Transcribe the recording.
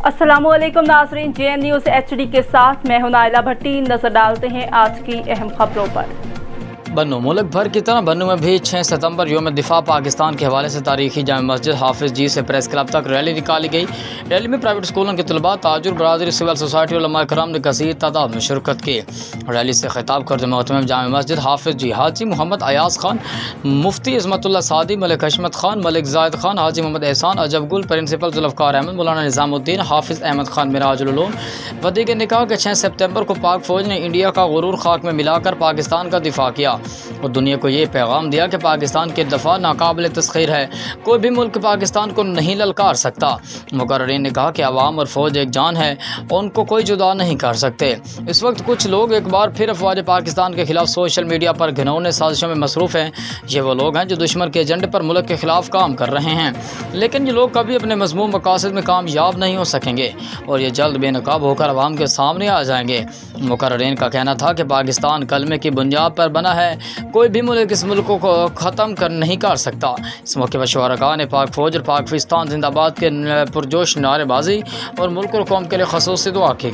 अस्सलामुअलैकुम नाज़रीन, JN news HD के साथ मैं हूं नाइला भट्टी। नजर डालते हैं आज की अहम खबरों पर। बन्नू मुल्क भर की तरह बन्नू में भी 6 सितंबर यौम दिफा पाकिस्तान के हवाले से तारीखी जामा मस्जिद हाफिज जी से प्रेस क्लब तक रैली निकाली गई। रैली में प्राइवेट स्कूलों के तलबा, ताजुर बरादरी, सिविल सोसाइटी, उलमा कराम ने कसीर तादाद में शिरकत की। रैली से खिताब करते मोहतरम जामा मस्जिद हाफिज जी हाजी मोहम्मद अयाज खान, मुफ्ती इस्मतुल्लाह सादी, मलिक हशमत खान, मलिक जायद खान, हाजी मोहम्मद एहसान अजबगुल, प्रिंसिपल जुल्फ़कार अहमद, मौलाना निज़ामुद्दीन, हाफिज अहमद खान मिराजुल उलूम वदीगर ने कहा कि 6 सितंबर को पाक फ़ौज ने इंडिया का गुरूर खाक में मिलाकर पाकिस्तान का दिफा किया और दुनिया को ये पैगाम दिया कि पाकिस्तान की दफ़ा नाकाबिल तस्खीर है, कोई भी मुल्क पाकिस्तान को नहीं ललकार सकता। मुकर्रिरीन ने कहा कि अवाम और फ़ौज एक जान है और उनको कोई जुदा नहीं कर सकते। इस वक्त कुछ लोग एक बार फिर अफवाज पाकिस्तान के खिलाफ सोशल मीडिया पर घिनौने साजिशों में मसरूफ़ हैं। ये वो लोग हैं जो दुश्मन के एजेंडे पर मुल्क के खिलाफ काम कर रहे हैं, लेकिन ये लोग कभी अपने मज़मूम मकासद में कामयाब नहीं हो सकेंगे और ये जल्द बेनकाब होकर अवाम के सामने आ जाएंगे। मुकर्रिरीन का कहना था कि पाकिस्तान कलमे की बुनियाद पर बना है, कोई भी मुल्क इस मुल्क को ख़त्म नहीं कर सकता। इस मौके पर शुअरा ने पाक फ़ौज और पाकिस्तान जिंदाबाद के पुरजोश नारेबाजी और मुल्क और कौम के लिए ख़ुसूसी दुआ की।